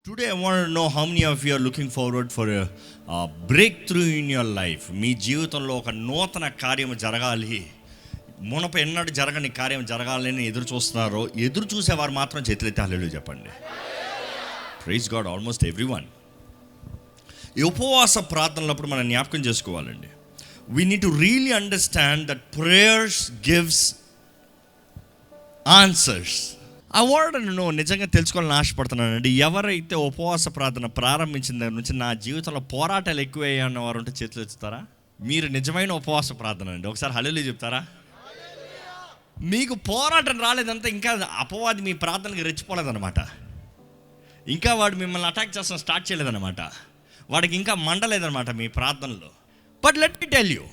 Today I want to know how many of you are looking forward for a breakthrough in your life. మీ జీవితంలో ఒక నూతన కార్యం జరగాలి, మునప ఎన్నడూ జరగని కార్యం జరగాలని ఎదురు చూస్తున్నారో, ఎదురు చూసేవారు మాత్రం చేతులెత్తి హల్లెలూయా చెప్పండి. Praise God. Almost everyone. ఈ ఉపవాస ప్రార్థనలప్పుడు మనం జ్ఞాపకం చేసుకోవాలండి. We need to really understand that prayers gives answers. ఆ వర్డ్ నేను నిజంగా తెలుసుకోవాలని ఆశపడుతున్నానండి. ఎవరైతే ఉపవాస ప్రార్థన ప్రారంభించిన దగ్గర నుంచి నా జీవితంలో పోరాటాలు ఎక్కువయ్యాయి అన్నవారు ఉంటే చేతులు ఎత్తుతారా? మీరు నిజమైన ఉపవాస ప్రార్థన అండి. ఒకసారి హల్లెలూయా చెప్తారా? మీకు పోరాటం రాలేదంటే ఇంకా అపవాది మీ ప్రార్థనకి రెచ్చిపోలేదన్నమాట. ఇంకా వాడు మిమ్మల్ని అటాక్ చేస్తాం స్టార్ట్ చేయలేదన్నమాట. వాడికి ఇంకా మండలేదన్నమాట మీ ప్రార్థనలో. But let me tell you,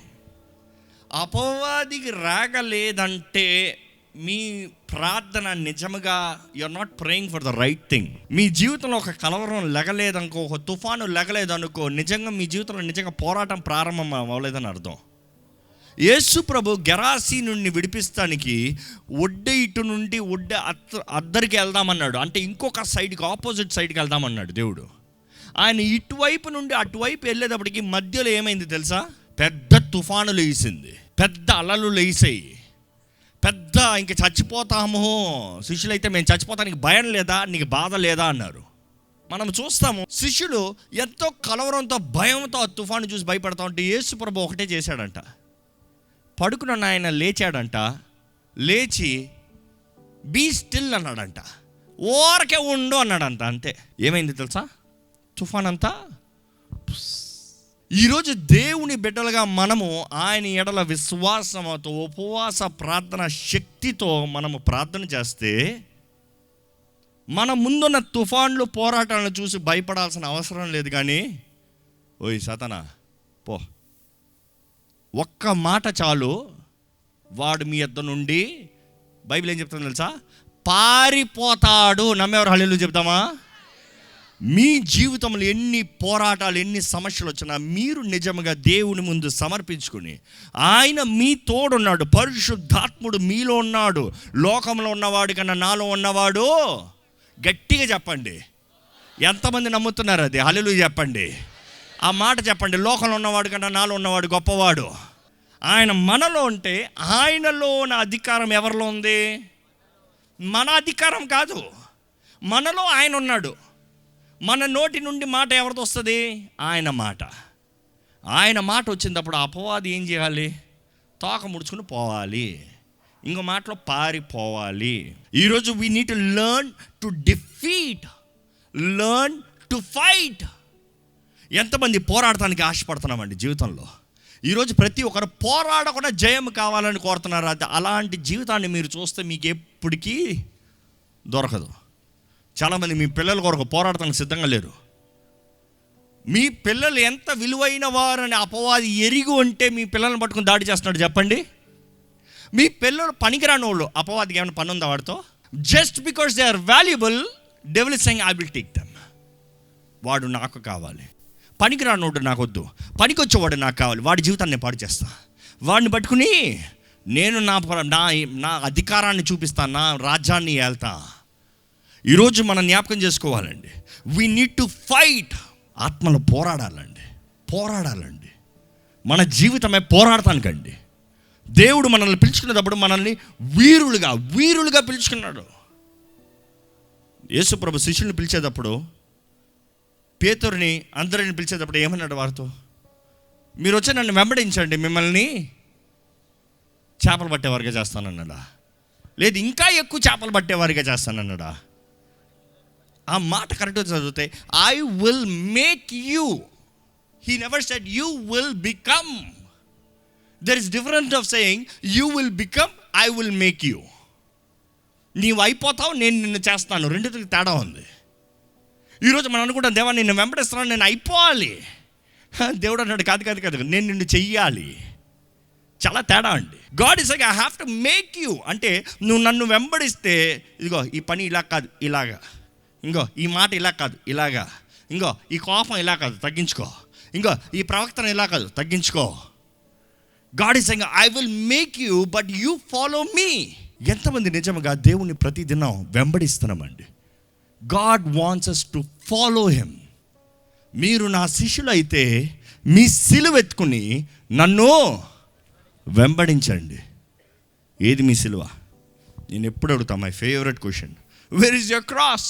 అపవాదికి రాగలేదంటే మీ ప్రార్థన నిజంగా you're not praying for the right thing. మీ జీవితంలో ఒక కలవరం లెగలేదనుకో, ఒక తుఫాను లెగలేదనుకో, నిజంగా మీ జీవితంలో నిజంగా పోరాటం ప్రారంభం అవ్వలేదని అర్థం. యేసు ప్రభు గెరాసీ నుండి విడిపిస్తానికి ఒడ్డె ఇటు నుండి ఒడ్డె అద్దరికి వెళ్దామన్నాడు. అంటే ఇంకొక సైడ్కి, ఆపోజిట్ సైడ్కి వెళ్దామన్నాడు దేవుడు. ఆయన ఇటువైపు నుండి అటువైపు వెళ్ళేటప్పటికి మధ్యలో ఏమైంది తెలుసా? పెద్ద తుఫాను లేచింది, పెద్ద అలలు లేసాయి, పెద్ద ఇంక చచ్చిపోతాము. శిష్యులైతే మేము చచ్చిపోతానికి భయం లేదా, నీకు బాధ లేదా అన్నారు. మనం చూస్తాము శిష్యులు ఎంతో కలవరంతో భయంతో ఆ తుఫాను చూసి భయపడతా ఉంటే యేసు ప్రభు ఒకటే చేశాడంట. పడుకున్న ఆయన లేచాడంట, లేచి బీ స్టిల్ అన్నాడంట, ఓరకే ఉండు అన్నాడంట. అంతే. ఏమైంది తెలుసా? తుఫాన్ అంతా. ఈరోజు దేవుని బిడ్డలుగా మనము ఆయన ఎడల విశ్వాసంతో ఉపవాస ప్రార్థన శక్తితో మనము ప్రార్థన చేస్తే మన ముందున్న తుఫాన్లు పోరాటాలను చూసి భయపడాల్సిన అవసరం లేదు. కానీ ఓయ్ సాతానా పో, ఒక్క మాట చాలు, వాడు మీ యొద్ద నుండి, బైబిల్ ఏం చెప్తుంది తెలుసా? పారిపోతాడు. నమ్మేవారు హల్లెలూయా చెప్తామా? మీ జీవితంలో ఎన్ని పోరాటాలు, ఎన్ని సమస్యలు వచ్చినా మీరు నిజంగా దేవుని ముందు సమర్పించుకుని, ఆయన మీ తోడున్నాడు, పరిశుద్ధాత్ముడు మీలో ఉన్నాడు. లోకంలో ఉన్నవాడు కన్నా నాలో ఉన్నవాడు, గట్టిగా చెప్పండి. ఎంతమంది నమ్ముతున్నారు అది? హల్లెలూయా చెప్పండి. ఆ మాట చెప్పండి. లోకంలో ఉన్నవాడు కన్నా నాలో ఉన్నవాడు గొప్పవాడు. ఆయన మనలో ఉంటే ఆయనలో ఉన్న అధికారం ఎవరిలో ఉంది? మన అధికారం కాదు, మనలో ఆయన ఉన్నాడు. మన నోటి నుండి మాట ఎవరితో వస్తుంది? ఆయన మాట. ఆయన మాట వచ్చినప్పుడు అపవాది ఏం చేయాలి? తోక ముడుచుకుని పోవాలి, ఇంకో మాటలో పారిపోవాలి. ఈరోజు we need to learn to defeat, learn to fight. ఎంతమంది పోరాడటానికి ఆశపడుతున్నామండి జీవితంలో? ఈరోజు ప్రతి ఒక్కరు పోరాడకుండా జయం కావాలని కోరుతున్నారు. అలాంటి జీవితాన్ని మీరు చూస్తే మీకు ఎప్పటికీ దొరకదు. చాలామంది మీ పిల్లల కొరకు పోరాడటానికి సిద్ధంగా లేరు. మీ పిల్లలు ఎంత విలువైన వారని అపవాది ఎరిగి ఉంటే మీ పిల్లల్ని పట్టుకుని దాడి చేస్తున్నాడు చెప్పండి. మీ పిల్లలు పనికిరాని వాళ్ళు, అపవాదికి ఏమైనా పని ఉందా వాడితో? Just because they are valuable, devil is saying I will take them. వాడు నాకు కావాలి, పనికిరానోడు నాకు వద్దు, పనికొచ్చేవాడు నాకు కావాలి, వాడి జీవితాన్ని నేను పాడు చేస్తా. వాడిని పట్టుకుని నేను నా అధికారాన్ని చూపిస్తాను, నా రాజ్యాన్ని ఏళ్తా. ఈరోజు మనం జ్ఞాపకం చేసుకోవాలండి. We need to fight. ఆత్మలో పోరాడాలండి. మన జీవితమే పోరాడటానికండి. దేవుడు మనల్ని పిలుచుకునేటప్పుడు మనల్ని వీరులుగా పిలుచుకున్నాడు. యేసు ప్రభు శిష్యుల్ని పిలిచేటప్పుడు, పేతురుని అందరిని పిలిచేటప్పుడు ఏమన్నాడు వారితో? మీరు వచ్చి నన్ను వెంబడించండి, మిమ్మల్ని చేపలు పట్టేవారిగా చేస్తానన్నాడా? లేదు ఇంకా ఎక్కువ చేపలు పట్టేవారిగా చేస్తానన్నాడా? ఆ మాట కరెక్ట్గా చదివితే I will make you. He never said you will become. There is difference of saying you will become, I will make you. నీవు అయిపోతావు, నేను నిన్ను చేస్తాను. రెండింటికి తేడా ఉంది. ఈరోజు మనం అనుకుంటాం, దేవా నిన్ను వెంబడిస్తున్నాను, నేను అయిపోవాలి. దేవుడు అన్నాడు కాదు, నేను నిన్ను చెయ్యాలి. చాలా తేడా అండి. God is like I have to make you. అంటే నువ్వు నన్ను వెంబడిస్తే, ఇదిగో ఈ పని ఇలా కాదు ఇలాగా, ఇంకో ఈ మాట ఇలా కాదు ఇలాగా, ఇంకో ఈ కోపం ఇలా కాదు తగ్గించుకో, ఇంకో ఈ ప్రవక్తన ఇలా కాదు తగ్గించుకో. God is saying I will make you but you follow me. ఎంతమంది నిజంగా దేవుని ప్రతిదినం వెంబడిస్తున్నామండి? God wants us to follow him. మీరు నా శిష్యులు అయితే మీ సిలువ ఎత్తుకుని నన్ను వెంబడించండి. ఏది మీ సిలువ? నేను ఎప్పుడు అడుగుతా, my favourite question, where is your cross?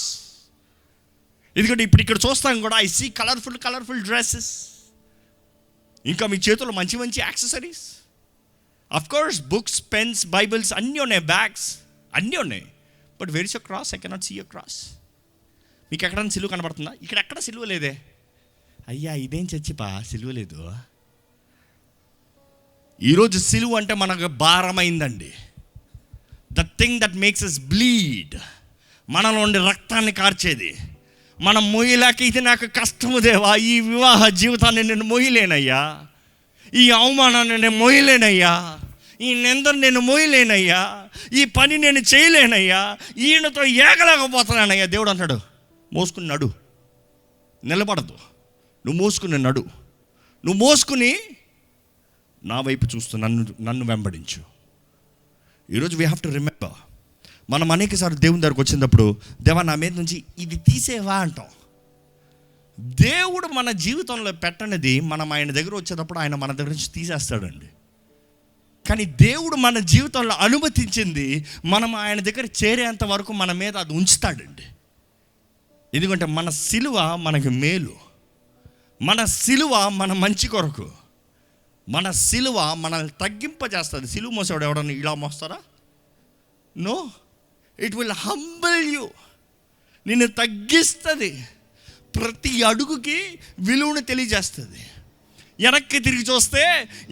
ఎందుకంటే ఇప్పుడు ఇక్కడ చూస్తాం కూడా, ఐ సీ కలర్ఫుల్ డ్రెస్సెస్, ఇంకా మీ చేతుల్లో మంచి మంచి accessories, of course books, pens, Bibles అన్నీ ఉన్నాయి, బ్యాగ్స్ అన్నీ ఉన్నాయి. But where is your cross? I cannot see your cross. మీకు ఎక్కడైనా సిలువ కనబడుతుందా? ఇక్కడ ఎక్కడ సిలువ లేదే. అయ్యా ఇదేం చచ్చిపా, సిలువ లేదు. ఈరోజు సిలువ అంటే మనకు భారమైందండి. The thing that makes us bleed, మనలో ఉండే రక్తాన్ని కార్చేది. మనం మొయ్యలేక, ఇది నాకు కష్టము దేవా, ఈ వివాహ జీవితాన్ని నేను మొయ్యలేనయ్యా, ఈ అవమానాన్ని నేను మొయ్యలేనయ్యా, ఈ నిందను నేను మోయలేనయ్యా, ఈ పని నేను చేయలేనయ్యా, ఈయనతో ఏగలేకపోతున్నానయ్యా. దేవుడు అంటాడు, మోసుకుని నడు, నిలబడదు, నువ్వు మోసుకుని నడు, నువ్వు మోసుకుని నా వైపు చూస్తూ నన్ను వెంబడించు. ఈరోజు వీ హ్యావ్ టు రిమెంబర్, మనం అనేకసార్లు దేవుని దగ్గరకు వచ్చినప్పుడు, దేవా నా మీద నుంచి ఇది తీసేవా అంటాం. దేవుడు మన జీవితంలో పెట్టనిది మనం ఆయన దగ్గర వచ్చేటప్పుడు ఆయన మన దగ్గర నుంచి తీసేస్తాడండి. కానీ దేవుడు మన జీవితంలో అనుమతించింది మనం ఆయన దగ్గర చేరేంత వరకు మన మీద అది ఉంచుతాడండి. ఎందుకంటే మన సిలువ మనకి మేలు, మన సిలువ మన మంచి కొరకు, మన సిలువ మనల్ని తగ్గింపజేస్తుంది. సిలువ మోసేవాడు ఎవడన్నా ఇలా మోస్తారా? No, it will humble you, నిన్ను తగ్గిస్తుంది, ప్రతి అడుగుకి విలువను తెలియజేస్తుంది. వెనక్కి తిరిగి చూస్తే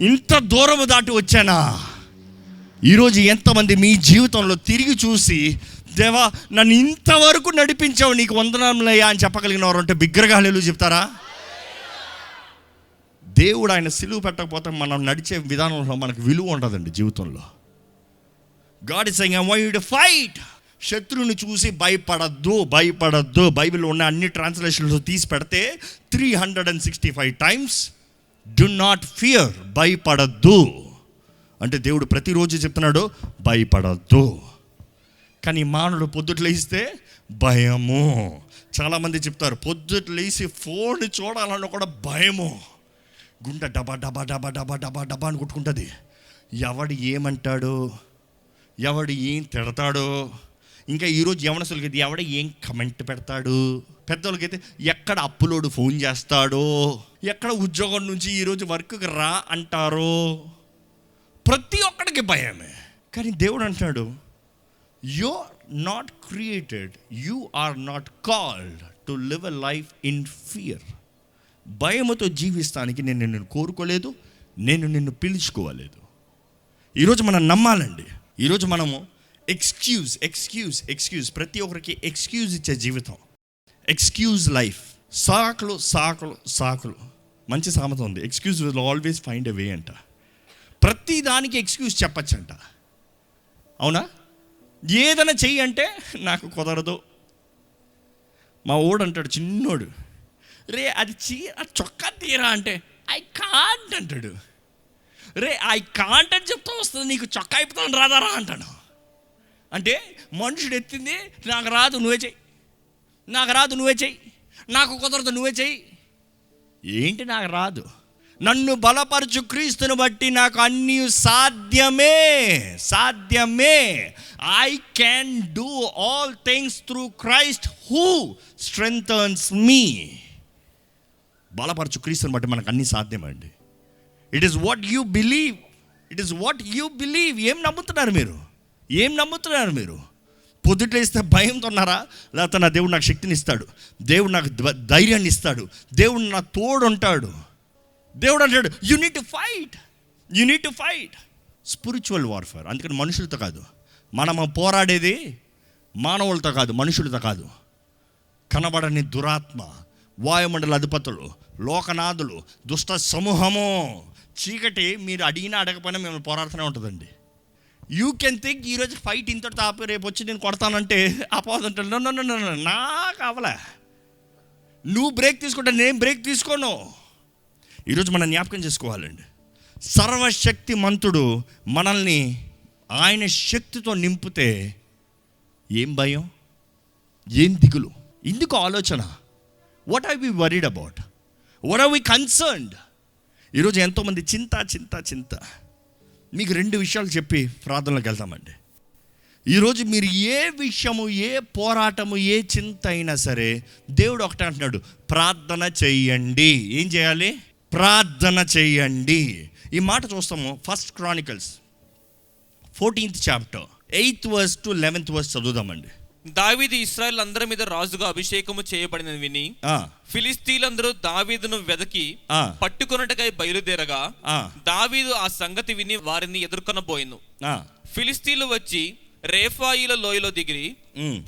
ఇంత దూరం దాటి వచ్చానా. ఈరోజు ఎంతమంది మీ జీవితంలో తిరిగి చూసి, దేవా నన్ను ఇంతవరకు నడిపించావు, నీకు వందనాలయ్యా అని చెప్పగలిగిన వారు అంటే బిగ్గరగా హల్లెలూయా చెప్తారా? దేవుడు ఆయన సిలువ పెట్టకపోతే మనం నడిచే విధానంలో మనకు విలువ ఉండదండి జీవితంలో. God is saying I want you to fight. శత్రువుని చూసి భయపడద్దు. బైబిల్లో ఉన్న అన్ని ట్రాన్స్లేషన్స్ తీసి పెడితే 365 టైమ్స్ డు నాట్ ఫియర్, భయపడద్దు అంటే దేవుడు ప్రతిరోజు చెప్తున్నాడు భయపడద్దు. కానీ మానవుడు పొద్దుట లేస్తే భయము. చాలామంది చెప్తారు పొద్దుట లేచి ఫోన్ చూడాలన్నా కూడా భయము, గుండె డబా డబా డబా డబా డబా డబా అని కొట్టుకుంటుంది. ఎవడు ఏమంటాడో, ఎవడు ఏం తిడతాడో, ఇంకా ఈరోజు యవనస్తులకి అయితే ఎవడ ఏం కమెంట్ పెడతాడు, పెద్దోళ్ళకైతే ఎక్కడ అప్పులోడు ఫోన్ చేస్తాడో, ఎక్కడ ఉద్యోగం నుంచి ఈరోజు వర్క్కి రా అంటారో, ప్రతి ఒక్కడికి భయమే. కానీ దేవుడు అంటాడు, you are not created, you are not called to live a life in fear. భయముతో జీవిస్తానికి నేను నిన్ను కోరుకోలేదు, నేను నిన్ను పిలుచుకోలేదు. ఈరోజు మనం నమ్మాలండి. ఈరోజు మనము ఎక్స్క్యూజ్ ప్రతి ఒక్కరికి ఎక్స్క్యూజ్ ఇచ్చే జీవితం, ఎక్స్క్యూజ్ లైఫ్. సాకులు మంచి సామెత ఉంది, excuse will always find a way అంట. ప్రతి దానికి ఎక్స్క్యూజ్ చెప్పచ్చంట, అవునా? ఏదైనా చెయ్యి అంటే నాకు కుదరదు. మా ఓడు అంటాడు చిన్నోడు, రే అది చొక్కా తీరా అంటే ఐ కాంట్ అంటాడు. రే ఐ కాంట్ అని చెప్తా వస్తుంది, నీకు చొక్కా అయిపోతాను రాదారా అంటాడు. అంటే మనుషుడు ఎత్తింది, నాకు రాదు నువ్వే చెయ్యి, నాకు రాదు నువ్వే చెయ్యి, నాకు కుదరదు నువ్వే చెయ్యి. ఏంటి నాకు రాదు? నన్ను బలపరచు క్రీస్తుని బట్టి నాకు అన్నీ సాధ్యమే. I can do all things through Christ who strengthens me. బలపరచు క్రీస్తుని బట్టి మనకు అన్నీ సాధ్యమండి. It is what you believe. ఏం నమ్ముతున్నారు మీరు? పొద్దుట్లో ఇస్తే భయంతో ఉన్నారా? లేకపోతే నా దేవుడు నాకు శక్తిని ఇస్తాడు, దేవుడు నాకు ధైర్యాన్ని ఇస్తాడు, దేవుడు నా తోడు ఉంటాడు. దేవుడు అంటాడు you need to fight spiritual warfare. అందుకని మనుషులతో కాదు, మనం పోరాడేది మానవులతో కాదు, మనుషులతో కాదు. కనబడని దురాత్మ, వాయుమండల అధిపతులు, లోకనాథులు, దుష్ట సమూహము, చీకటి మీరు అడిగినా అడగకపోయినా మిమ్మల్ని పోరాడుతూనే ఉంటుందండి. యూ కెన్ థింక్ ఈరోజు ఫైట్ ఇంతటి తాపి రేపు వచ్చి నేను కొడతానంటే అపోదంటాడు, నా కావాలా, నువ్వు బ్రేక్ తీసుకుంటే నేను బ్రేక్ తీసుకోను. ఈరోజు మనం జ్ఞాపకం చేసుకోవాలండి, సర్వశక్తి మంతుడు మనల్ని ఆయన శక్తితో నింపితే ఏం భయం, ఏం దిగులు? ఇందుకు ఆలోచన. What are we worried about? What are we concerned? ఈరోజు ఎంతోమంది చింత. మీకు 2 విషయాలు చెప్పి ప్రార్థనలోకి వెళ్తామండి. ఈరోజు మీరు ఏ విషయము, ఏ పోరాటము, ఏ చింత అయినా సరే దేవుడు ఒకటే అంటున్నాడు, ప్రార్థన చెయ్యండి. ఏం చేయాలి? ప్రార్థన చెయ్యండి. ఈ మాట చూస్తాము 1 Chronicles 14th chapter 8th verse to 11th verse చదువుదామండి. దావీదు ఇశ్రాయేలు అందరి మీద రాజుగా అభిషేకము చేయబడినది విని ఫిలిస్తీయులందరూ దావీదును వెదకి పట్టుకొనుటకై బయలుదేరగా దావీదు ఆ సంగతి విని వారిని ఎదుర్కొనబోయెను. ఫిలిస్తీయులు వచ్చి రేఫాయిల లోయలో దిగిరి,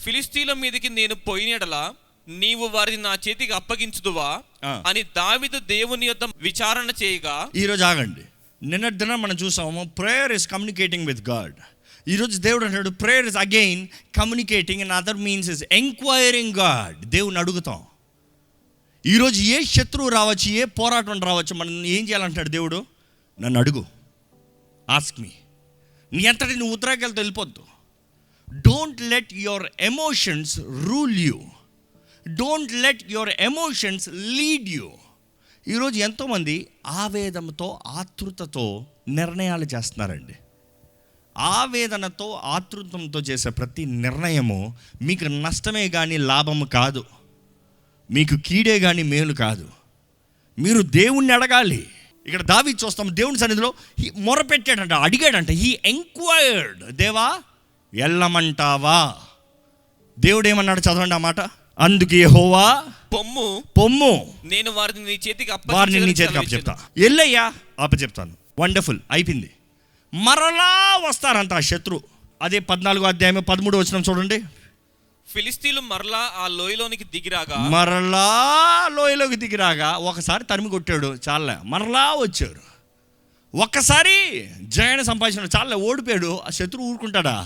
ఫిలిస్తీయుల మీదకి నేను పోయినడలా నీవు వారిని నా చేతికి అప్పగించుదువా అని దావీదు దేవుని యొద్ద విచారణ చేయగా. ఈరోజు ఆగండి. నిన్నటి దినం మనం చూసాము, prayer is communicating with God. ఈరోజు దేవుడు అంటాడు, prayer is again communicating and other means is enquiring God. దేవుని అడుగుతాం. ఈరోజు ఏ శత్రువు రావచ్చు, ఏ పోరాటం రావచ్చు, మనం ఏం చేయాలంటాడు దేవుడు? నన్ను అడుగు, ఆస్క్ మీ. నీ అంతటి నువ్వు ఉత్తరాకెళ్తే వెళ్ళిపోద్దు. Don't let your emotions rule you. Don't let your emotions lead you. ఈరోజు ఎంతోమంది ఆవేదనతో, ఆతృతతో నిర్ణయాలు చేస్తున్నారండి. ఆవేదనతో, ఆతృతంతో చేసే ప్రతి నిర్ణయము మీకు నష్టమే కానీ లాభము కాదు, మీకు కీడే కానీ మేలు కాదు. మీరు దేవుణ్ణి అడగాలి. ఇక్కడ దావీదు చూస్తాం, దేవుని సన్నిధిలో మొరపెట్టాడంట, అడిగాడంట. హీ ఎంక్వైర్డ్, దేవా వెళ్ళమంటావా? దేవుడు ఏమన్నాడు? చదవండి ఆ మాట. అందుకు యెహోవా పొమ్ము, నేను వారిని నీ చేతికి అప్పచెప్తా. ఎల్లయ్యా అప్పచెప్తాను. వండర్ఫుల్, అయిపోయింది. మరలా వస్తారంట ఆ శత్రు. అదే 14వ అధ్యాయం 13వ వచనం చూడండి. ఫిలిస్తీయులు మరలా ఆ లోయలోనికి దిగిరాగా ఒకసారి తరిమి కొట్టాడు, చాలే. మరలా వచ్చారు, ఒక్కసారి జయాన్ని సంపాదించాడు, చాలే. ఓడిపోయాడు. ఆ శత్రువు ఊరుకుంటాడా?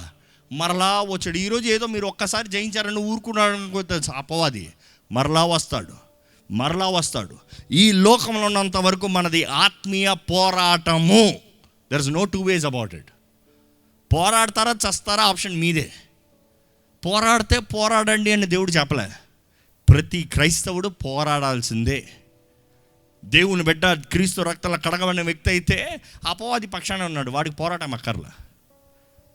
మరలా వచ్చాడు. ఈరోజు ఏదో మీరు ఒక్కసారి జయించారని ఊరుకున్నాడు అపవాది. మరలా వస్తాడు. ఈ లోకంలో ఉన్నంత వరకు మనది ఆత్మీయ పోరాటము. There is no 2 ways about it. పోరాడతారా చస్తారా ఆప్షన్ మీదే. పోరాడితే పోరాడండి అని దేవుడు చెప్పలే. ప్రతి క్రైస్తవుడు పోరాడాల్సిందే. దేవుని బిడ్డ క్రీస్తు రక్తంలో కడగబడిన వ్యక్తి అయితే అపవాది పక్షాన ఉన్నాడు, వాడికి పోరాటం అక్కర్లా.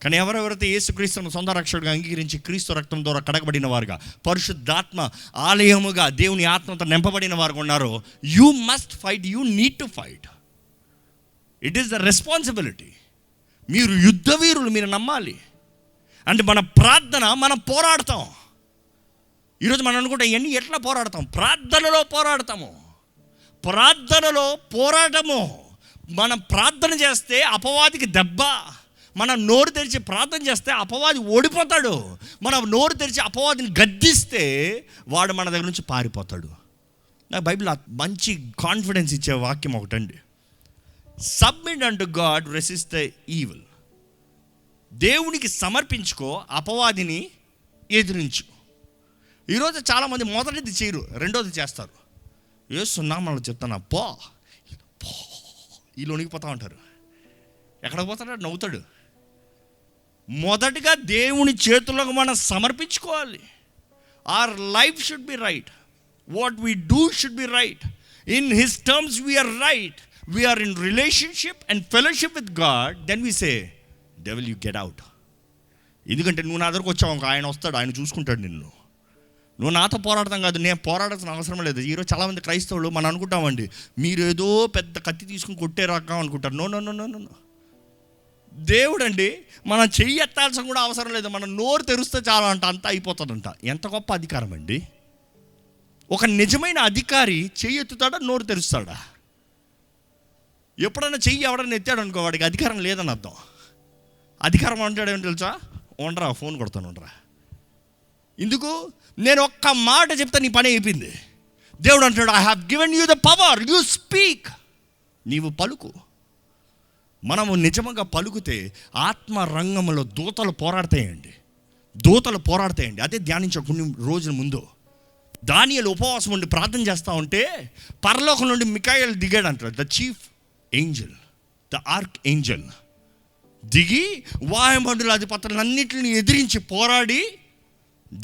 కానీ ఎవరెవరైతే యేసుక్రీస్తును సొంత రక్షకుడిగా అంగీకరించి క్రీస్తు రక్తం ద్వారా కడగబడిన వారుగా, పరిశుద్ధాత్మ ఆలయముగా దేవుని ఆత్మతో నింపబడిన వారు ఉన్నారో, you must fight. You need to fight. It is the responsibility. మీరు యుద్ధ వీరులు, మీరు నమ్మాలి. అంటే మన ప్రార్థన, మనం పోరాడతాం. ఈరోజు మనం అనుకుంటే ఇవన్నీ ఎట్లా పోరాడతాం? ప్రార్థనలో పోరాటము. మనం ప్రార్థన చేస్తే అపవాదికి దెబ్బ. మనం నోరు తెరిచి ప్రార్థన చేస్తే అపవాది ఓడిపోతాడు. మనం నోరు తెరిచి అపవాదిని గద్దిస్తే వాడు మన దగ్గర నుంచి పారిపోతాడు. నాకు బైబిల్ మంచి కాన్ఫిడెన్స్ ఇచ్చే వాక్యం ఒకటండి. Submit unto God, resist the evil. దేవునికి సమర్పించుకో, అపవాదిని ఎదిరించు. ఈరోజు చాలామంది మొదటిది చేయరు, రెండోది చేస్తారు. యేసునామములో చెప్తాను, పో వీళ్ళు వణికిపోతా ఉంటారు. ఎక్కడికి పోతాడు? నవ్వుతాడు. మొదటిగా దేవుని చేతులకు మనం సమర్పించుకోవాలి. Our life should be right. What we do should be right. In his terms we're right. We're in relationship and fellowship with God. Then we say, devil you get out. ఎందుకంటే నువ్వు నా దగ్గరకు వచ్చావు, ఆయన వస్తాడు, ఆయన చూసుకుంటాడు నిన్ను. నువ్వు నాతో పోరాడతాం కాదు, నేను పోరాడాల్సిన అవసరం లేదు. ఈరోజు చాలామంది క్రైస్తవులు మనం అనుకుంటామండి, మీరు ఏదో పెద్ద కత్తి తీసుకుని కొట్టే రకం అనుకుంటారు. నో. దేవుడు అండి మనం చెయ్యి ఎత్తాల్సిన కూడా అవసరం లేదు. మనం నోరు తెరిస్తే చాలా అంతా అయిపోతుందంట. ఎంత గొప్ప అధికారం అండి! ఒక నిజమైన అధికారి చెయ్యి ఎత్తుతాడా, నోరు తెరుస్తాడా? ఎప్పుడైనా చెయ్యి ఎవడన్నా ఎత్తాడు అనుకో, వాడికి అధికారం లేదని అర్థం. అధికారం అంటాడేమో తెలుసా? ఉండరా, ఫోన్ కొడతాను, ఉండరా. ఎందుకు? నేను ఒక్క మాట చెప్తే నీ పని అయిపోయింది. దేవుడు అంటాడు, I have given you the power, you speak. నీవు పలుకు. మనము నిజంగా పలుకుతే ఆత్మ రంగంలో దూతలు పోరాడతాయండి. అదే ధ్యానించే కొన్ని రోజుల ముందు దానియేలు ఉపవాసం ఉండి ప్రార్థన చేస్తూ ఉంటే పరలోకం నుండి మిఖాయేలు దిగాడు అంటాడు. The chief Angel, the arc Angel దిగి వాయుమండల అధిపతులన్నింటిని ఎదిరించి పోరాడి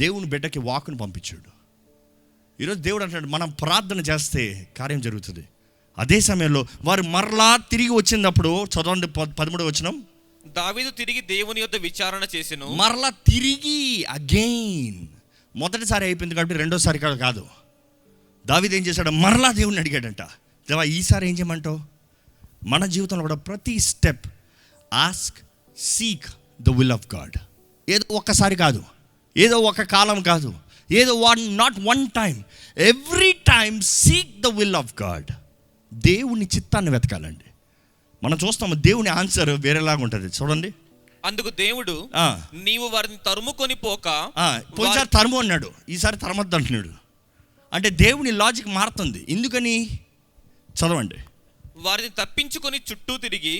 దేవుని బిడ్డకి వాక్కును పంపించాడు. ఈరోజు దేవుడు అంటాడు మనం ప్రార్థన చేస్తే కార్యం జరుగుతుంది. అదే సమయంలో వారు మరలా తిరిగి వచ్చినప్పుడు చదవండి 13వ వచనం. దావీదు తిరిగి దేవుని యొద్ద విచారణ చేసెను. మరలా తిరిగి అగైన్, మొదటిసారి అయిపోయింది కాబట్టి రెండోసారి కాదు. దావీదు ఏం చేశాడు, మరలా దేవుడిని అడిగాడంట, దేవా ఈసారి ఏం చేయమంటావు? మన జీవితంలో కూడా ప్రతి step ask, seek the will of God. ఏదో ఒక్కసారి కాదు, ఏదో ఒక కాలం కాదు, ఏదో not one time, every time seek the will of God. దేవుని చిత్తాన్ని వెతకాలండి. మనం చూస్తాము దేవుని ఆన్సర్ వేరేలాగా ఉంటుంది. చూడండి, అందుకు దేవుడు నీవు వారిని తరుముకొని పోక, పోయినసారి తరుము అన్నాడు, ఈసారి తరమద్దు అంటున్నాడు. అంటే దేవుని లాజిక్ మారుతుంది. ఎందుకని? చదవండి. వారిని తప్పించుకొని చుట్టూ తిరిగి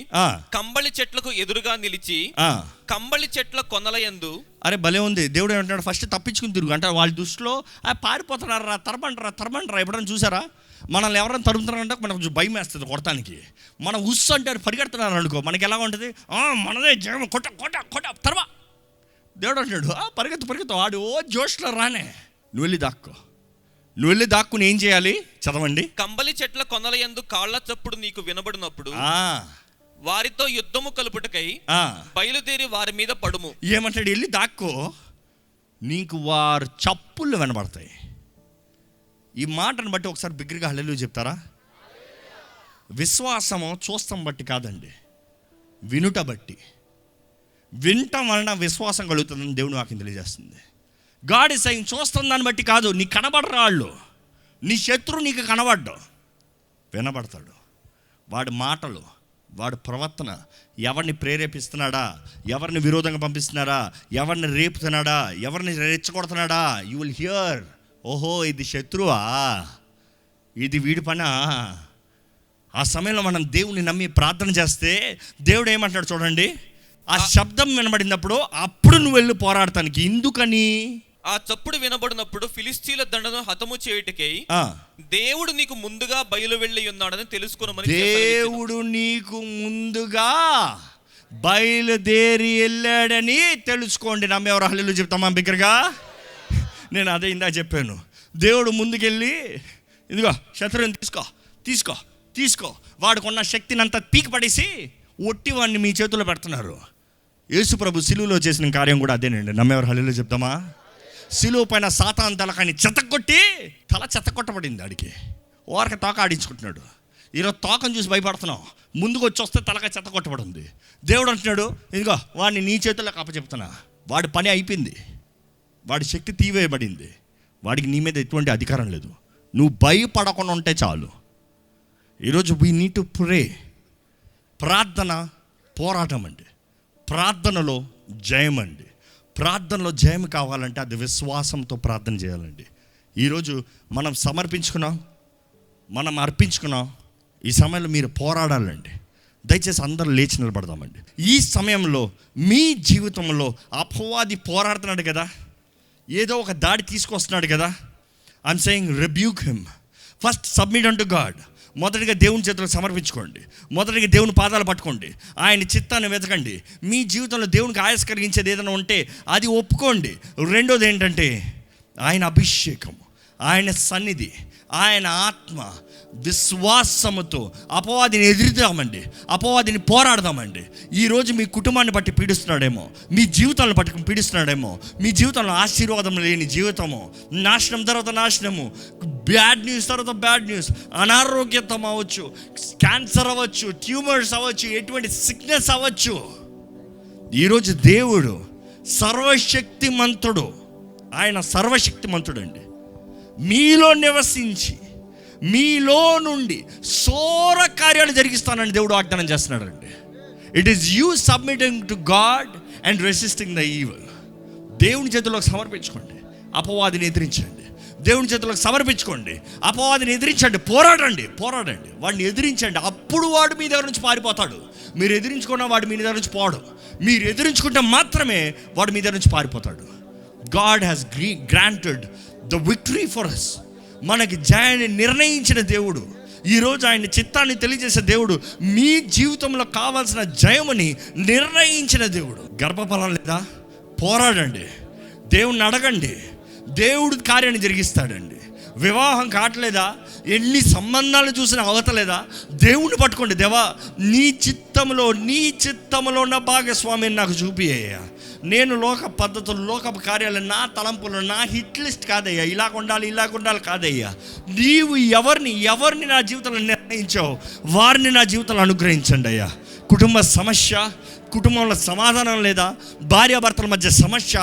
కంబళి చెట్లకు ఎదురుగా నిలిచి కంబళి చెట్ల కొనలయందు. అరే భలే ఉంది. దేవుడు ఏమంటున్నాడు, ఫస్ట్ తప్పించుకుని తిరుగు అంటే వాళ్ళ దృష్టిలో పారిపోతున్నారా, తరమంటారా. ఎప్పుడైనా చూసారా? మనల్ని ఎవరైనా తరుముతున్నారంటే మనకు కొంచెం భయం వేస్తుంది కొడతానికి. మన ఉస్సు అంటే పరిగెడుతున్నారు అనుకో, మనకి ఎలా ఉంటుంది, మనదే జయం, కొట్ట తర్వా. దేవుడు అంటున్నాడు, పరిగెత్తు వాడు జోష్లో రానే, నువ్వు వెళ్ళి దాక్కుని ఏం చేయాలి? చదవండి. కంబలి చెట్ల కొనలయందు కాళ్ళ చప్పుడు నీకు వినబడినప్పుడు వారితో యుద్ధము కలుపుటకై బయలుదేరి వారి మీద పడుము. ఏమంటాడు? వెళ్ళి దాక్కో, నీకు వారు చప్పుళ్ళు వినబడతాయి. ఈ మాటను బట్టి ఒకసారి బిగ్గరగా హల్లెలూయా చెప్తారా? విశ్వాసము చూస్తాం బట్టి కాదండి, వినుట బట్టి. వినటం వలన విశ్వాసం కలుగుతుందని దేవుడు నాకు తెలియజేస్తుంది. గాడ్ ఇస్ సెయింగ్, చూస్తున్న దాన్ని బట్టి కాదు. నీ కనబడరా వాళ్ళు, నీ శత్రువు నీకు కనబడ్డు, వినబడతాడు. వాడి మాటలు, వాడి ప్రవర్తన, ఎవరిని ప్రేరేపిస్తున్నాడా, ఎవరిని విరోధంగా పంపిస్తున్నాడా, ఎవరిని రేపుతున్నాడా, ఎవరిని రెచ్చగొడుతున్నాడా, యూ విల్ హియర్. ఓహో ఇది శత్రువా, ఇది వీడి పనా. ఆ సమయంలో మనం దేవుని నమ్మి ప్రార్థన చేస్తే దేవుడు ఏమంటాడు చూడండి, ఆ శబ్దం వినబడినప్పుడు అప్పుడు నువ్వు వెళ్ళి పోరాడటానికి. ఎందుకని? ఆ చప్పుడు వినబడినప్పుడు ఫిలిస్తీన్ల దండను హతము చేయుటకై దేవుడు నీకు ముందుగా బయలు వెళ్ళి ఉన్నాడని తెలుసుకున్నామని. దేవుడు నీకు ముందుగా బయలుదేరి వెళ్ళాడని తెలుసుకోండి. నమ్మేవారు హల్లెలూయా చెప్తామా బిగ్గరగా? నేను అదే ఇందా చెప్పాను. దేవుడు ముందుకెళ్ళి ఇదిగో శత్రువుని తీసుకో వాడుకున్న శక్తిని అంతా పీకి పడేసి ఒట్టి వాడిని మీ చేతుల్లో పెడుతున్నారు. యేసు ప్రభు సిలువలో చేసిన కార్యం కూడా అదేనండి. నమ్మేవారు హల్లెలూయా చెప్తామా? సిలువ పైన సాతాను తలకాని చెత్తకొట్టి తల చెత్తకొట్టబడింది. ఆడికి ఓరక తోక ఆడించుకుంటున్నాడు. ఈరోజు తోకను చూసి భయపడుతున్నాం, ముందుకు వచ్చి వస్తే తలక చెత్తకొట్టబడింది. దేవుడు అంటున్నాడు, ఇదిగో వాడిని నీ చేతుల్లో అప్పచెప్తున్నా. వాడి పని అయిపోయింది, వాడి శక్తి తీవేయబడింది, వాడికి నీ మీద ఎటువంటి అధికారం లేదు. నువ్వు భయపడకుండా ఉంటే చాలు. ఈరోజు వీ నీడ్ టు ప్రే. ప్రార్థన పోరాటం అండి, ప్రార్థనలో జయం అండి. ప్రార్థనలో జయం కావాలంటే అది విశ్వాసంతో ప్రార్థన చేయాలండి. ఈరోజు మనం సమర్పించుకున్నాం, మనం అర్పించుకున్నాం. ఈ సమయంలో మీరు పోరాడాలండి. దయచేసి అందరూ లేచి నిలబడదామండి. ఈ సమయంలో మీ జీవితంలో అపవాది పోరాడుతున్నాడు కదా, ఏదో ఒక దాడి తీసుకొస్తున్నాడు కదా. I'm saying rebuke him. First submit unto God. మొదటిగా దేవుని చేతులకు సమర్పించుకోండి. మొదటిగా దేవుని పాదాలు పట్టుకోండి. ఆయన చిత్తాన్ని వెతకండి. మీ జీవితంలో దేవునికి ఆయాస కలిగించేది ఏదైనా ఉంటే అది ఒప్పుకోండి. రెండోది ఏంటంటే ఆయన అభిషేకం, ఆయన సన్నిధి, ఆయన ఆత్మ. విశ్వాసముతో అపవాదిని ఎదురుదామండి, అపవాదిని పోరాడదామండి. ఈరోజు మీ కుటుంబాన్ని బట్టి పీడిస్తున్నాడేమో, మీ జీవితాలను బట్టి పీడిస్తున్నాడేమో, మీ జీవితంలో ఆశీర్వాదం లేని జీవితము, నాశనం తర్వాత నాశనము, బ్యాడ్ న్యూస్ తర్వాత బ్యాడ్ న్యూస్, అనారోగ్యతం అవ్వచ్చు, క్యాన్సర్ అవ్వచ్చు, ట్యూమర్స్ అవ్వచ్చు, ఎటువంటి సిక్నెస్ అవ్వచ్చు. ఈరోజు దేవుడు సర్వశక్తిమంతుడు, ఆయన సర్వశక్తిమంతుడు అండి. మీలో నివసించి మీలో నుండి సోర కార్యాలు జరిగిస్తానని దేవుడు వాగ్దానం చేస్తున్నాడండి. It is you submitting to God and resisting the evil. దేవుని చేతుల్లోకి సమర్పించుకోండి, అపవాదిని ఎదిరించండి. దేవుని చేతుల్లోకి సమర్పించుకోండి, అపవాదిని ఎదిరించండి. పోరాడండి, వాడిని ఎదిరించండి. అప్పుడు వాడు మీ దగ్గర నుంచి పారిపోతాడు. మీరు ఎదిరించుకున్న వాడు మీ దగ్గర నుంచి పోడు. మీరు ఎదిరించుకుంటే మాత్రమే వాడు మీ దగ్గర నుంచి పారిపోతాడు. God has granted the victory for us. మనకి జయాన్ని నిర్ణయించిన దేవుడు. ఈరోజు ఆయన చిత్తాన్ని తెలియజేసే దేవుడు. మీ జీవితంలో కావాల్సిన జయముని నిర్ణయించిన దేవుడు. గర్భఫలం లేదా? పోరాడండి, దేవుణ్ణి అడగండి, దేవుడు కార్యాన్ని జరిగిస్తాడండి. వివాహం కావట్లేదా? ఎన్ని సంబంధాలు చూసినా అవతలేదా? దేవుణ్ణి పట్టుకోండి. దేవా, నీ చిత్తంలో ఉన్న భాగస్వామిని నాకు చూపియ్యా. నేను లోక పద్ధతులు, లోక కార్యాలు, నా తలంపులు, నా హిట్ లిస్ట్ కాదయ్యా. ఇలాగ ఉండాలి కాదయ్యా. నీవు ఎవరిని నా జీవితంలో నిర్ణయించావు, వారిని నా జీవితంలో అనుగ్రహించండి అయ్యా. కుటుంబ సమస్య, కుటుంబంలో సమాధానం లేదా, భార్యాభర్తల మధ్య సమస్య,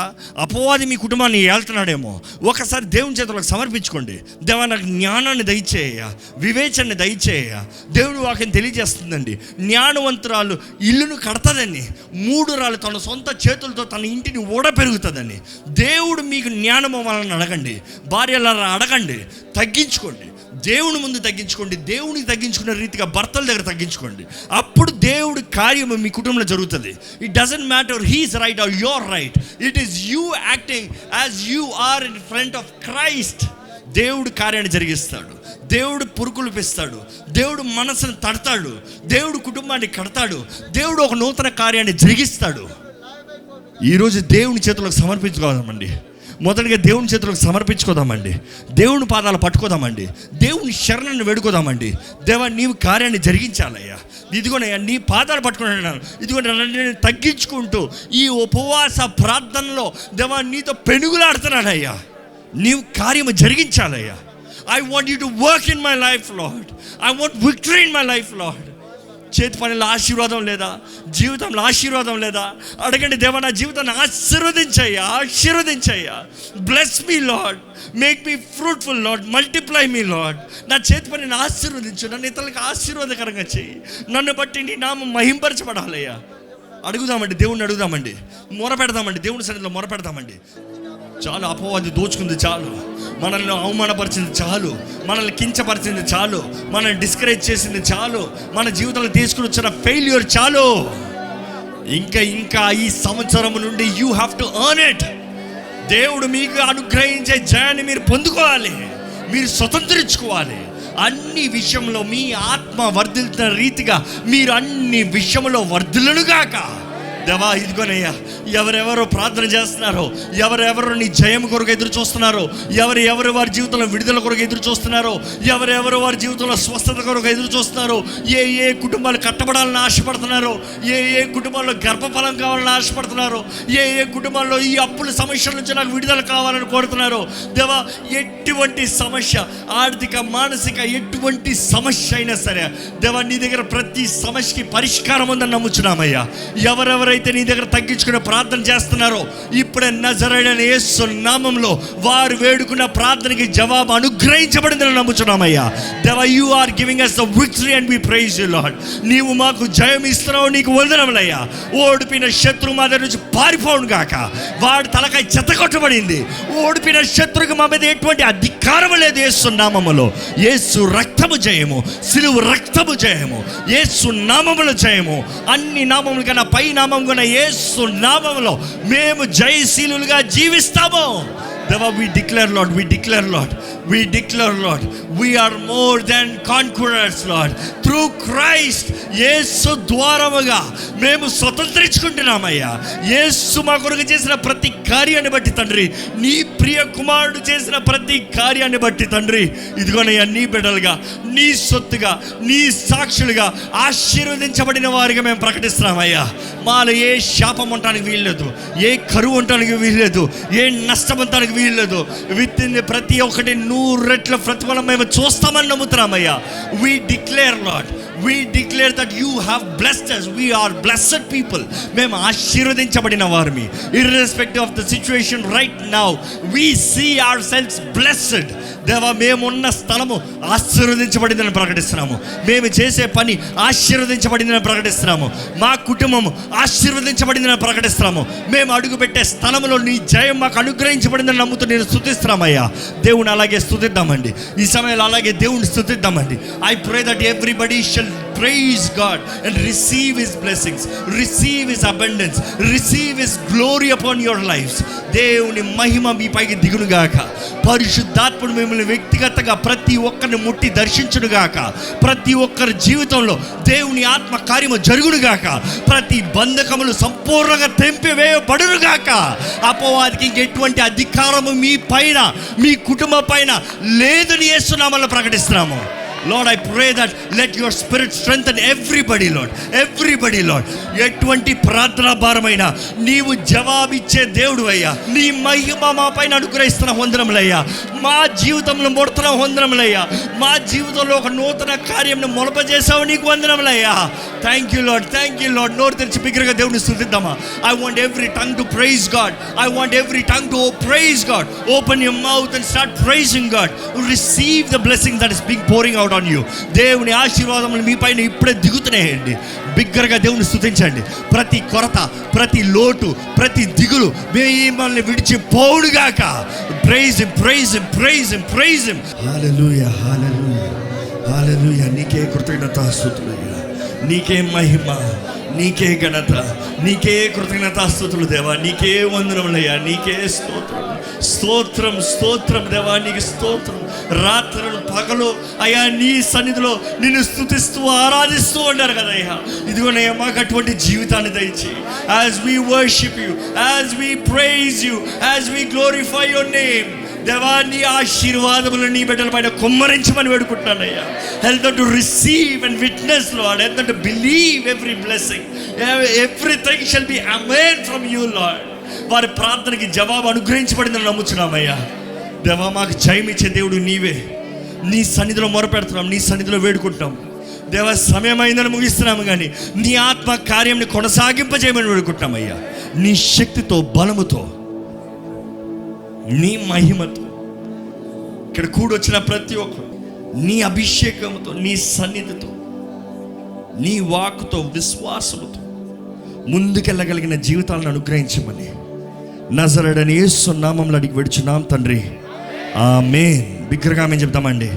అపవాది మీ కుటుంబాన్ని ఏళ్తున్నాడేమో, ఒకసారి దేవుని చేతులకు సమర్పించుకోండి. దేవా, నాకు జ్ఞానాన్ని దయచేయ, వివేచనని దయచేయ. దేవుని వాక్యం తెలియజేస్తుందండి, జ్ఞానవంతురాలు ఇల్లును కడతదని, 3 రాళ్ళు తన సొంత చేతులతో తన ఇంటిని పెరుగుతుందని. దేవుడు మీకు జ్ఞానం వలన అడగండి. భార్యలను అడగండి, తగ్గించుకోండి. దేవుని ముందు తగ్గించుకోండి. దేవునికి తగ్గించుకునే రీతిగా భర్తల దగ్గర తగ్గించుకోండి. అప్పుడు దేవుడి కార్యము మీ కుటుంబంలో జరుగుతుంది. It doesn't matter he's right or you're right. It is you acting as you are in front of Christ. దేవుడు కార్యాన్ని జరిగిస్తాడు. దేవుడు పురుకులుపిస్తాడు. దేవుడు మనసును తడతాడు. దేవుడు కుటుంబాన్ని కడతాడు. దేవుడు ఒక నూతన కార్యాన్ని జరిగిస్తాడు. ఈరోజు దేవుని చేతులకు సమర్పించుకోదామండి. మొదటిగా దేవుని చేతులకు సమర్పించుకోదామండి. దేవుని పాదాలు పట్టుకోదామండి. దేవుని శరణాన్ని వేడుకోదామండి. దేవా, నీవు కార్యాన్ని జరిగించాలయ్యా. ఇదిగోనయ్యా, నీ పాదాలు పట్టుకున్నాను. ఇదిగో నేను తగ్గించుకుంటూ ఈ ఉపవాస ప్రార్థనలో దేవా నీతో పెనుగులాడుతున్నానయ్యా. నీవు కార్యము జరిగించాలయ్యా. I want you to work in my life Lord. I want victory in my life Lord. చేతి పనిలో ఆశీర్వాదం లేదా? జీవితంలో ఆశీర్వాదం లేదా? అడగండి, దేవా, నా జీవితాన్ని ఆశీర్వదించయ్యా. Bless me Lord, make me fruitful Lord, multiply me Lord. నా చేతి పనిని ఆశీర్వదించు, నన్ను ఇతరులకు ఆశీర్వాదకరంగా చెయ్యి. నన్ను బట్టి నీ నామం మహింపరచబడాలయ్యా. అడుగుదామండి, దేవుణ్ణి అడుగుదామండి, మొరపెడదామండి, దేవుని సన్నిధిలో మొరపెడదామండి. చాలు, అపవాది దోచుకుంది చాలు, మనల్ని అవమానపరిచింది చాలు, మనల్ని కించపరిచింది చాలు, మనల్ని డిస్కరేజ్ చేసింది చాలు, మన జీవితంలో తీసుకుని వచ్చిన ఫెయిల్యూర్ చాలు. ఇంకా ఈ సంవత్సరం నుండి you have to earn it. దేవుడు మీకు అనుగ్రహించే జయాన్ని మీరు పొందుకోవాలి, మీరు స్వతంత్రించుకోవాలి. అన్ని విషయంలో మీ ఆత్మ వర్ధిల్తున్న రీతిగా మీరు అన్ని విషయంలో వర్ధిల్లునుగాక. దేవా, ఇదిగోనయ్యా, ఎవరెవరో ప్రార్థన చేస్తున్నారో, ఎవరెవరు నీ జయం కొరకు ఎదురు చూస్తున్నారో, ఎవరు వారి జీవితంలో విడుదల కొరకు ఎదురు చూస్తున్నారో, ఎవరెవరు వారి జీవితంలో స్వస్థత కొరకు ఎదురు చూస్తున్నారో, ఏ కుటుంబాలు కట్టబడాలని ఆశపడుతున్నారో, ఏ కుటుంబాల్లో గర్భఫలం కావాలని ఆశపడుతున్నారో, ఏ కుటుంబాల్లో ఈ అప్పుల సమస్యల నుంచి నాకు విడుదల కావాలని కోరుతున్నారో, దేవా, ఎటువంటి సమస్య, ఆర్థిక మానసిక ఎటువంటి సమస్య అయినా సరే దేవా, నీ దగ్గర ప్రతి సమస్యకి పరిష్కారం ఉందని నమ్ముచున్నామయ్యా. ఎవరెవరైతే నీ దగ్గర తగ్గించుకునే ప్రార్థన చేస్తున్నారో, ఇప్పుడే నజరేయుడైన యేసు నామములో వారు వేడుకున్న ప్రార్థనకి జవాబు అనుగ్రహించబడిందని నమ్ముచున్నామయ్యా. దేవా, you are giving us the victory and we praise you Lord. నీవు మాకు జయం ఇస్తున్నావు, నీకు వందనములయ్యా. ఓడిపోయిన శత్రువు మా దగ్గర నుంచి పారిపోవును గాక. వాడి తలకాయ చెత్తకొట్టబడింది. ఓడిపోయిన శత్రువుకి మా మీద ఎటువంటి అధికారం లేదు. యేసు నామములో, యేసు రక్తము జయము, సిలువ రక్తము జయము, యేసు నామములో జయము. అన్ని నామముల కన్నా పై నామం కూడా యేసు నామములో మేము జయశీలులుగా జీవిస్తాము. దేవా, we declare Lord, we are more than conquerors Lord, through Christ. యేసు ద్వారముగా మేము స్వతంత్రించుకుంటున్నామయ్యా. యేసు మా కొరకు చేసిన ప్రతి కార్యాన్ని బట్టి తండ్రి, నీ ప్రియ కుమారుడు చేసిన ప్రతి కార్యాన్ని బట్టి తండ్రి, ఇదిగోనయ్యా, నీ బిడ్డలుగా, నీ సొత్తుగా, నీ సాక్షులుగా ఆశీర్వదించబడిన వారిగా మేము ప్రకటిస్తున్నామయ్యా. మాలో ఏ శాపం ఉండటానికి వీల్లేదు, ఏ కరువు ఉండటానికి వీల్లేదు, ఏ నష్టం ఉండటానికి వీల్లేదు. విత్తింది ప్రతి ఒక్కటి 100 రెట్ల ప్రతిఫలం మేము చూస్తామని నమ్ముతున్నామయ్యా. We declare Lord, we declare that you have blessed us. We are blessed people. మేము ఆశీర్వదించబడిన వారిమి. Irrespective of the situation right now, we see ourselves blessed. దేవా, మేమున్న స్థలము ఆశీర్వదించబడిందని ప్రకటిస్తున్నాము. మేము చేసే పని ఆశీర్వదించబడిందని ప్రకటిస్తున్నాము. మా కుటుంబము ఆశీర్వదించబడిందని ప్రకటిస్తున్నాము. మేము అడుగుపెట్టే స్థలంలో నీ జయం మాకు అనుగ్రహించబడిందని నమ్ముతూ నేను స్తుతిస్తున్నామయ్యా. దేవుని అలాగే స్తుతిద్దామండి. ఈ సమయంలో అలాగే దేవుని స్తుతిద్దామండి. I pray that everybody shall praise God and receive His blessings, receive His abundance, receive His glory upon your lives. దేవుని మహిమ మీ పైకి దిగునుగాక. పరిశుద్ధాత్ముడు మిమ్మల్ని వ్యక్తిగతంగా ప్రతి ఒక్కరిని ముట్టి దర్శించునుగాక. ప్రతి ఒక్కరి జీవితంలో దేవుని ఆత్మ కార్యము జరుగునుగాక. ప్రతి బంధకములు సంపూర్ణంగా తెంపివేయబడునుగాక. అపవాదికి ఎటువంటి అధికారము మీ పైన, మీ కుటుంబం పైన లేదని యేసునామములో ప్రకటిస్తున్నాము. Lord, I pray that let your spirit strengthen everybody, Lord. Everybody, Lord. ఎటువంటి ప్రార్థనా భారమైనా నీవు జవాబిచ్చే దేవుడు అయ్యా. నీ మహిమ మా పైన అనుగ్రహిస్తున్న వందనములయ్యా. మా జీవితంలో మొడుతున్న వందనములయ్యా. మా జీవితంలో ఒక నూతన కార్యం మొలపజేసావు, నీకు వందనములయ్యా. Thank you Lord, thank you Lord. నోరు తెరిచి బిగ్గరగా దేవుని స్తుతిద్దామా. I want every tongue to praise God. I want every tongue to praise God. Open your mouth and start praising God. Receive the blessing that is being pouring out on you. దేవుని ఆశీర్వాదములు మీ పైన ఇప్పుడే దిగుతున్నాయండి. బిగ్గరగా దేవుని స్తుతించండి. ప్రతి కొరత, ప్రతి లోటు, ప్రతి దిగులు మిమ్మల్ని విడిచి పోవుడుగాక. Praise him, praise him, praise him, praise him. Hallelujah, hallelujah, hallelujah. నీకే కృతజ్ఞతాస్తుతులయ్యా, నీకే మహిమ, నీకే ఘనత, నీకే కృతజ్ఞతాస్తుతులు దేవా. నీకే వందనములయ్యా, నీకే స్తోత్రం, స్తోత్రం, స్తోత్రం దేవా. నీకు స్తోత్రం. రాత్రులు పగలు అయ్యా నీ సన్నిధిలో నిన్ను స్తుతిస్తూ ఆరాధిస్తూ ఉన్నారు కదయ్యా. ఇదిగోనయ్యా మాకు అటువంటి జీవితాన్ని దయచేయి. As we worship you, as we praise you, as we glorify your name. దేవా నీ ఆశీర్వాదములు నీ బిడ్డల పైన కుమ్మరించమని వేడుకుంటున్నానయ్యా. Help them to receive and witness Lord. Help them to believe every blessing. Everything shall be amen from you Lord. వారి ప్రార్థనకి జవాబు అనుగ్రహించబడిందని నమ్ముచున్నామయ్యా. దేవా మాకు జయమిచ్చే దేవుడు నీవే. నీ సన్నిధిలో మొరపెడుతున్నాం, నీ సన్నిధిలో వేడుకుంటాం. దేవా సమయమైందని ముగిస్తున్నాము, కానీ నీ ఆత్మ కార్యంని కొనసాగింపజేయమని వేడుకుంటామయ్యా. నీ శక్తితో, బలముతో, నీ మహిమతో ఇక్కడ కూడొచ్చిన ప్రతి ఒక్కరు నీ అభిషేకంతో, నీ సన్నిధితో, నీ వాక్కుతో, విశ్వాసముతో ముందుకెళ్ళగలిగిన జీవితాలను అనుగ్రహించమని నజరేయుడైన యేసు నామములో అడిగి వేడుచున్నాం తండ్రి. ఆమేన్. బిగ్గరగా ఆమేన్ చెప్తామండి.